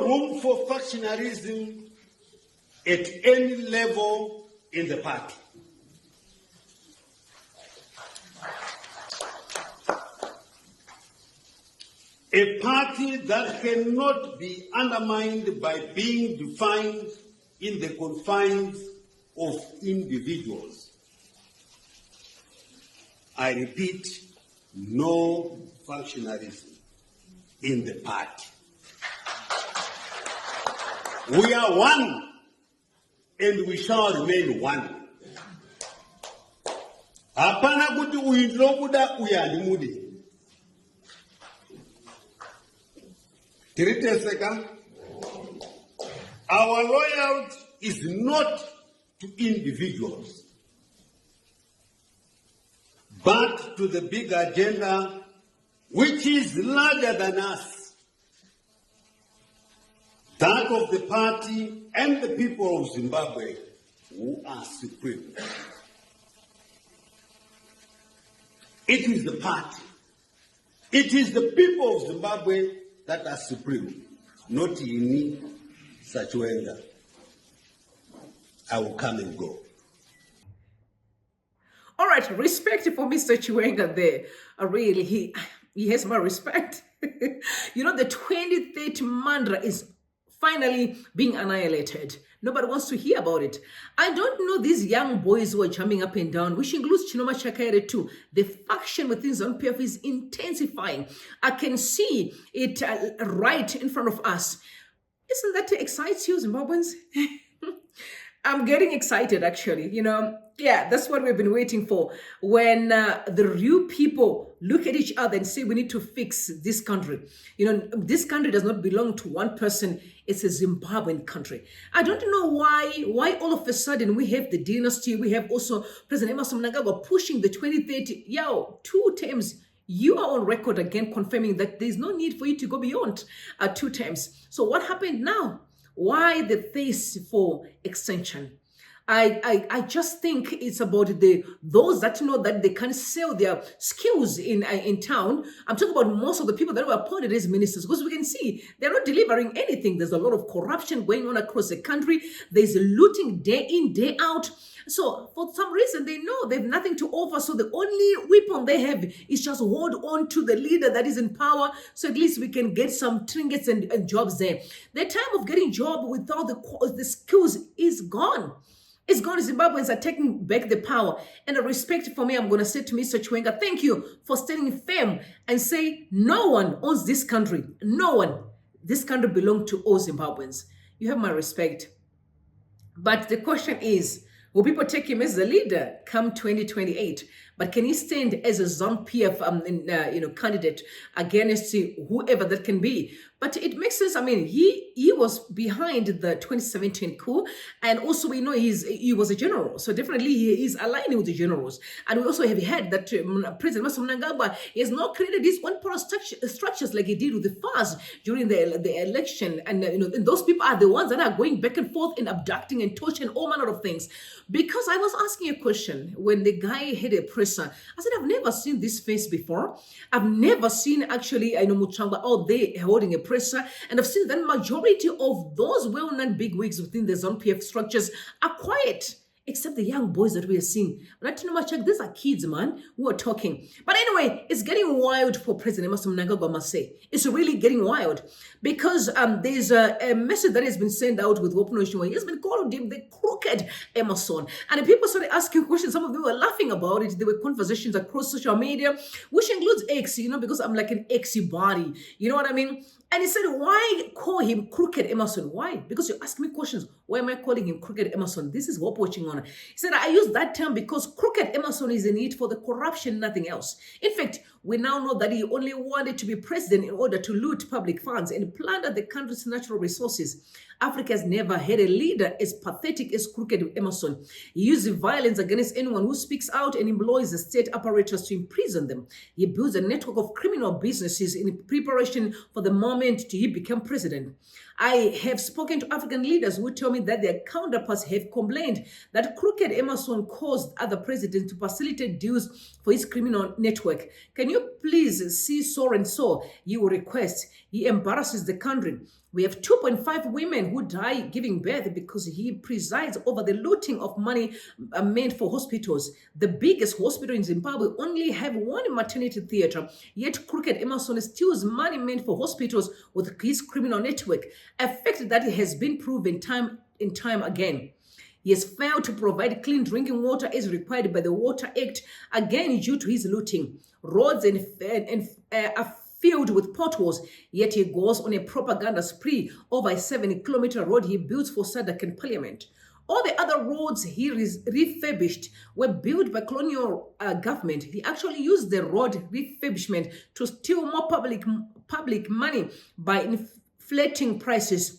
no room for factionalism at any level in the party. A party that cannot be undermined by being defined in the confines of individuals. I repeat, no functionalism in the party. We are one, and we shall remain one. Hapana kuti uindlokuda uyalimudi. Tiriteseka. Our loyalty is not to individuals, but to the big agenda which is larger than us, that of the party and the people of Zimbabwe who are supreme. It is the party, it is the people of Zimbabwe that are supreme, not Yini Chiwenga. I will come and go. All right, respect for Mr. Chiwenga there. Really, he has my respect. You know, the 23rd mantra is finally being annihilated. Nobody wants to hear about it. I don't know these young boys who are jumping up and down, which includes Chinoma Chakaere too. The faction within ZANU PF is intensifying. I can see it right in front of us. Isn't that excites you, Zimbabweans? I'm getting excited, actually. You know, yeah, that's what we've been waiting for. When the real people look at each other and say, we need to fix this country. You know, this country does not belong to one person. It's a Zimbabwean country. I don't know why all of a sudden we have the dynasty. We have also President Emmerson Mnangagwa pushing the 2030. 2 terms. You are on record again confirming that there's no need for you to go beyond 2 terms. So what happened now? Why the thirst for extension? I just think it's about those that know that they can sell their skills in town. I'm talking about most of the people that were appointed as ministers, because we can see they're not delivering anything. There's a lot of corruption going on across the country. There's looting day in, day out. So for some reason, they know they have nothing to offer. So the only weapon they have is just hold on to the leader that is in power. So at least we can get some trinkets and jobs there. The time of getting job without the skills is gone. It's gone. Zimbabweans are taking back the power. And a respect for me, I'm going to say to Mr. Chiwenga, thank you for standing firm and say no one owns this country. No one. This country belongs to all Zimbabweans. You have my respect. But the question is, will people take him as the leader come 2028? But can he stand as a ZANU PF candidate against whoever that can be? But it makes sense. I mean, he was behind the 2017 coup, and also we know he was a general, so definitely he is aligning with the generals. And we also have heard that President Emmerson Mnangagwa has not created these one-power structures like he did with the FAS during the election, and and those people are the ones that are going back and forth and abducting and torturing all manner of things. Because I was asking a question when the guy had a presser, I said, I've never seen this face before. I've never seen actually Muchangwa out there holding a presser, and I've seen that majority of those well-known bigwigs within the ZANU PF structures are quiet, except the young boys that we are seeing. These are kids, man, who are talking. But anyway, it's getting wild for President Emmerson Mnangagwa, I must say. It's really getting wild because there's a message that has been sent out with Hopewell. He has been called him the crooked Emmerson. And people started asking questions. Some of them were laughing about it. There were conversations across social media, which includes X, because I'm like an X body. You know what I mean? And he said, why call him Crooked Emmerson? Why? Because you ask me questions. Why am I calling him Crooked Emmerson? This is what watching on. He said, I use that term because Crooked Emmerson is in it for the corruption, nothing else. In fact, we now know that he only wanted to be president in order to loot public funds and plunder the country's natural resources. Africa has never had a leader as pathetic as Crooked Emmerson. He uses violence against anyone who speaks out and employs the state apparatus to imprison them. He builds a network of criminal businesses in preparation for the moment he became president. I have spoken to African leaders who tell me that their counterparts have complained that Crooked Emmerson caused other presidents to facilitate deals for his criminal network. Can you please see so and so, he will request. He embarrasses the country. We have 2.5 women who die giving birth because he presides over the looting of money meant for hospitals. The biggest hospital in Zimbabwe only have one maternity theater, yet crooked Emmerson steals money meant for hospitals with his criminal network, a fact that has been proven time and time again. He has failed to provide clean drinking water as required by the Water Act, again due to his looting. Roads are filled with potholes, yet he goes on a propaganda spree over a 7-kilometer road he built for SADC and Parliament. All the other roads he refurbished were built by colonial government. He actually used the road refurbishment to steal more public money by inflating prices.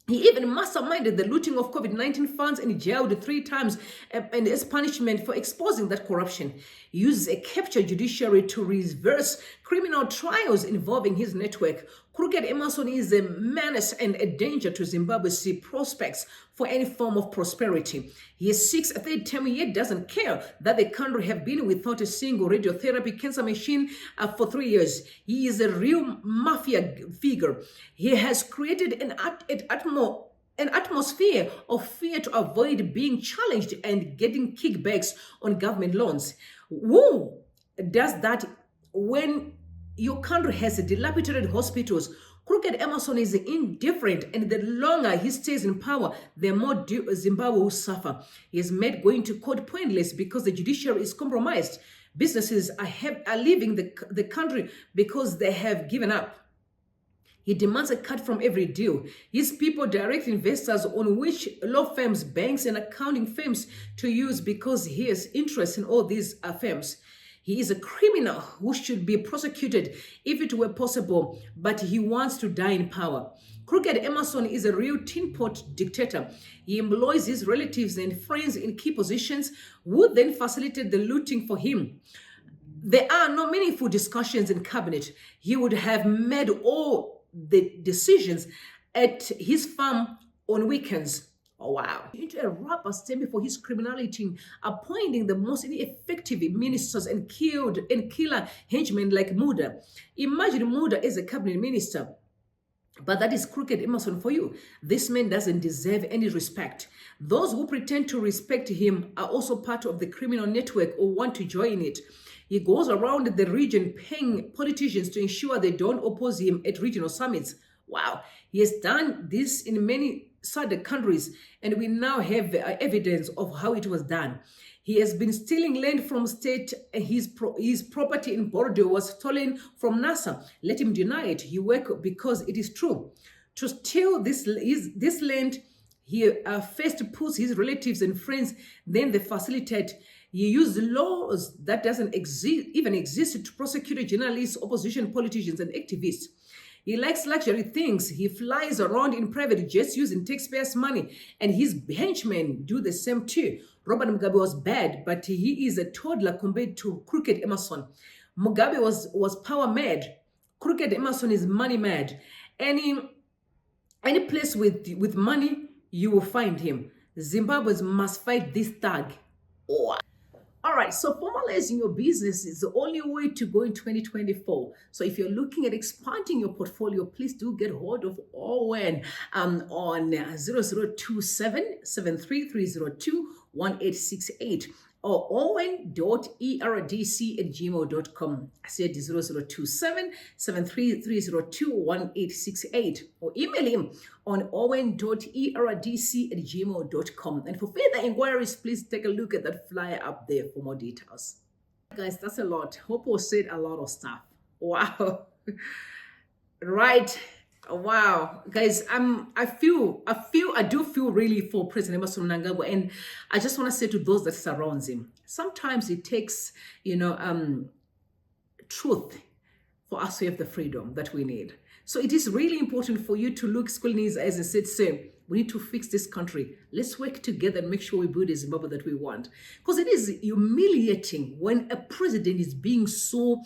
He even masterminded the looting of COVID-19 funds and jailed 3 times and as punishment for exposing that corruption. He uses a captured judiciary to reverse criminal trials involving his network. Crooked Emmerson is a menace and a danger to Zimbabwe's prospects for any form of prosperity. He seeks a 3rd term, yet doesn't care that the country have been without a single radiotherapy cancer machine for 3 years. He is a real mafia figure. He has created an atmosphere of fear to avoid being challenged and getting kickbacks on government loans. Who does that when your country has dilapidated hospitals? Crooked Emmerson is indifferent, and the longer he stays in power, the more Zimbabwe will suffer. He has made going to court pointless because the judiciary is compromised. Businesses are leaving the country because they have given up. He demands a cut from every deal. His people direct investors on which law firms, banks, and accounting firms to use because he has interest in all these firms. He is a criminal who should be prosecuted if it were possible, but he wants to die in power. Crooked Emmerson is a real tin pot dictator. He employs his relatives and friends in key positions who then facilitate the looting for him. There are no meaningful discussions in cabinet. He would have made all the decisions at his farm on weekends. Oh, wow. Into a rubber stamp for his criminality, appointing the most ineffective ministers and killer henchmen like Muda. Imagine Muda as a cabinet minister. But that is Crooked Emmerson for you. This man doesn't deserve any respect. Those who pretend to respect him are also part of the criminal network or want to join it. He goes around the region paying politicians to ensure they don't oppose him at regional summits. Wow. He has done this in many SADC countries, and we now have evidence of how it was done. He has been stealing land from state. His property in Bordeaux was stolen from NASA. Let him deny it. He worked because it is true. To steal this land, he first puts his relatives and friends, then they facilitate. He used laws that doesn't even exist to prosecute journalists, opposition politicians, and activists. He likes luxury things. He flies around in private jets using taxpayers' money, and his henchmen do the same too. Robert Mugabe was bad, but he is a toddler compared to Crooked Emmerson. Mugabe was power mad. Crooked Emmerson is money mad. Any place with money, you will find him. Zimbabweans must fight this thug. Oh. All right, so formalizing your business is the only way to go in 2024. So if you're looking at expanding your portfolio, please do get hold of Owen on 0027-73302-1868 or owen.erdc@gmail.com. I said 0027-73302-1868 or email him on owen.erdc@gmail.com. And for further inquiries, please take a look at that flyer up there for more details. Guys, that's a lot. Hopewell said a lot of stuff. Wow. Right. Wow, guys, I do feel really for President Emmerson Mnangagwa, and I just want to say to those that surrounds him, sometimes it takes, truth for us to have the freedom that we need. So it is really important for you to look school needs as I said, say, we need to fix this country. Let's work together and make sure we build the Zimbabwe that we want. Because it is humiliating when a president is being so,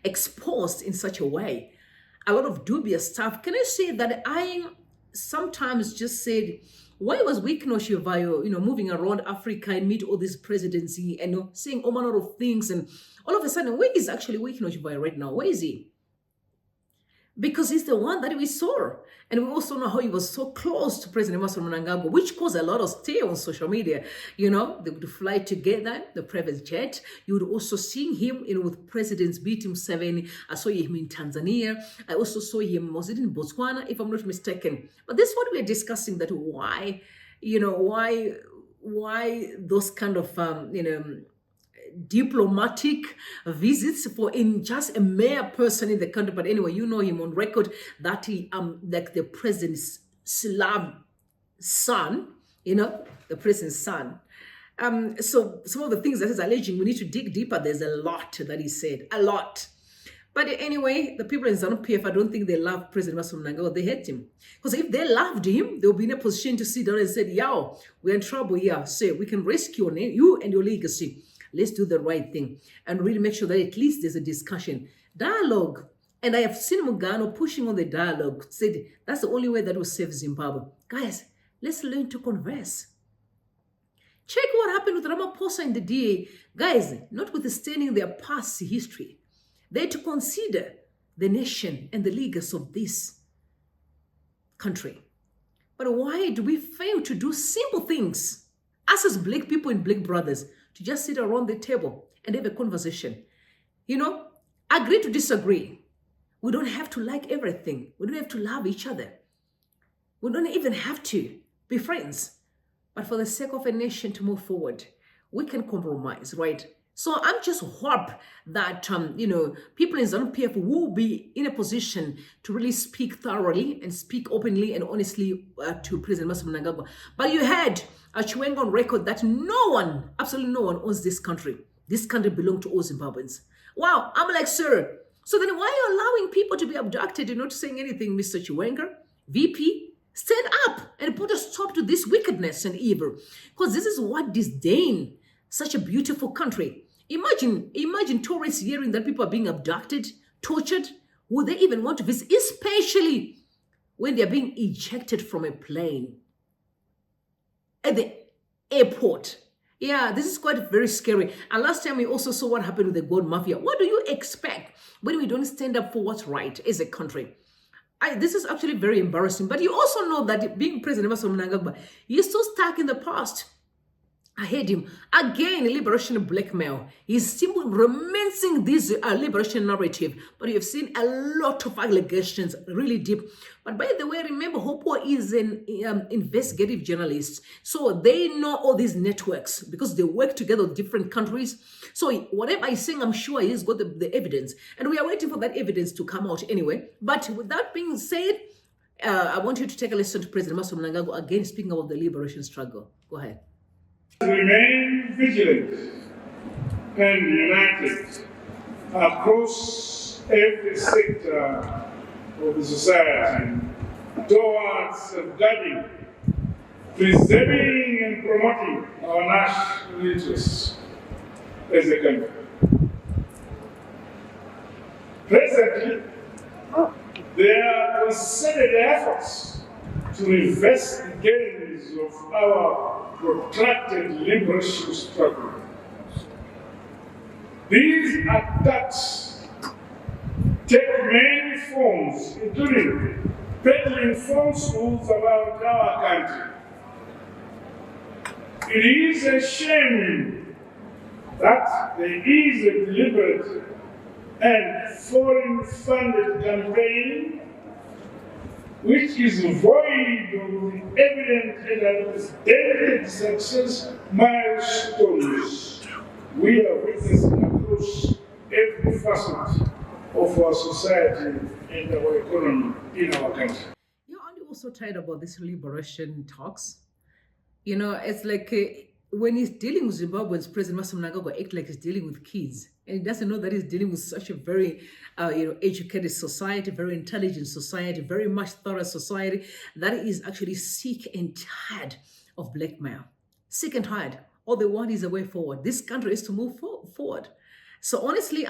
exposed in such a way. A lot of dubious stuff. Can I say that I sometimes just said, Why was Wikno Shivayo, moving around Africa and meet all this presidency and saying all manner of things, and all of a sudden, where is actually Wikno Shivayo right now? Where is he? Because he's the one that we saw. And we also know how he was so close to President Emmerson Mnangagwa, which caused a lot of stir on social media. They would fly together, the private jet. You would also see him with Presidents BT Museveni. I saw him in Tanzania. I also saw him, was it in Botswana, if I'm not mistaken. But this is what we're discussing, that why those kind of, diplomatic visits for in just a mere person in the country. But anyway, you know him on record that he like the president's Slav son, the president's son. So some of the things that he's alleging, we need to dig deeper. There's a lot that he said, a lot. But anyway, the people in ZANU PF, I don't think they love President Emmerson Mnangagwa. They hate him. Because if they loved him, they'll be in a position to sit down and say, yo, we're in trouble here. So we can rescue you and your legacy. Let's do the right thing and really make sure that at least there's a discussion, dialogue. And I have seen Mugabe pushing on the dialogue, said that's the only way that will save Zimbabwe. Guys, let's learn to converse. Check what happened with Ramaphosa and the DA. Guys, notwithstanding their past history, they had to consider the nation and the leaders of this country. But why do we fail to do simple things? Us as Black people and Black brothers, to just sit around the table and have a conversation. Agree to disagree. We don't have to like everything. We don't have to love each other. We don't even have to be friends. But for the sake of a nation to move forward, we can compromise, right? So I'm just hope that, people in ZANU PF will be in a position to really speak thoroughly and speak openly and honestly to President Emmerson Mnangagwa. But you had Chiwenga on record that no one, absolutely no one owns this country. This country belongs to all Zimbabweans. Wow, I'm like, sir, so then why are you allowing people to be abducted? You're not saying anything, Mr. Chiwenga? VP, stand up and put a stop to this wickedness and evil. Because this is what disdain such a beautiful country. Imagine tourists hearing that people are being abducted, tortured. Would they even want to visit, especially when they're being ejected from a plane at the airport? Yeah, this is quite very scary. And last time we also saw what happened with the gold mafia. What do you expect when we don't stand up for what's right as a country? This is actually very embarrassing. But you also know that being President Emmerson Mnangagwa, he's so stuck in the past. I heard him. Again, liberation blackmail. He's simply romancing this liberation narrative. But you've seen a lot of allegations, really deep. But by the way, remember, Hopewell is an investigative journalist. So they know all these networks because they work together with different countries. So whatever he's saying, I'm sure he's got the evidence. And we are waiting for that evidence to come out anyway. But with that being said, I want you to take a listen to President Emmerson Mnangagwa again, speaking about the liberation struggle. Go ahead. Remain vigilant and united across every sector of the society towards safeguarding, preserving and promoting our national interests as a country. Presently, there are concerted efforts to reverse the gains of our protracted liberation struggle. These attacks take many forms, including peddling falsehoods about our country. It is a shame that there is a deliberate and foreign-funded campaign which is void of the evident and unprecedented success milestones we are witnessing across every facet of our society and our economy in our country. Aren't you also tired about this liberation talks? It's like when he's dealing with Zimbabweans, President Emmerson Mnangagwa acts like he's dealing with kids. And he doesn't know that he's dealing with such a very, educated society, very intelligent society, very much thorough society that is actually sick and tired of blackmail. Sick and tired. All they want is a way forward. This country is to move forward. So honestly,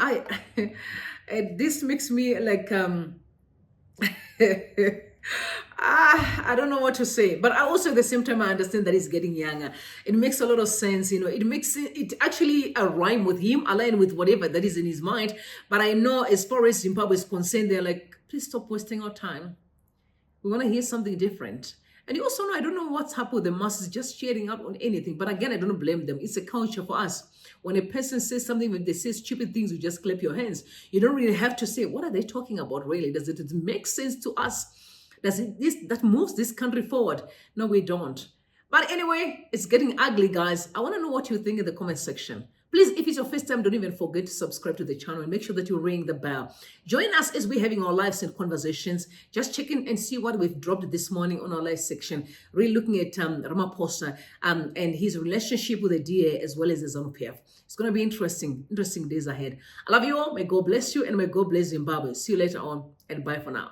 this makes me like, I don't know what to say, but I also at the same time I understand that he's getting younger. It makes a lot of sense, you know. It makes it actually a rhyme with him, align with whatever that is in his mind. But I know as far as Zimbabwe is concerned, they're like, please stop wasting our time. We want to hear something different. And you also know, I don't know what's happened with the masses just sharing out on anything. But again, I don't blame them. It's a culture for us. When a person says something, when they say stupid things, you just clap your hands. You don't really have to say, what are they talking about really? Does it make sense to us? Does it that moves this country forward? No, we don't. But anyway, it's getting ugly, guys. I want to know what you think in the comment section. Please, if it's your first time, don't even forget to subscribe to the channel and make sure that you ring the bell. Join us as we're having our lives and conversations. Just check in and see what we've dropped this morning on our live section. Really looking at Ramaphosa and his relationship with the DA as well as the ZANU PF. It's going to be interesting days ahead. I love you all. May God bless you and may God bless Zimbabwe. See you later on and bye for now.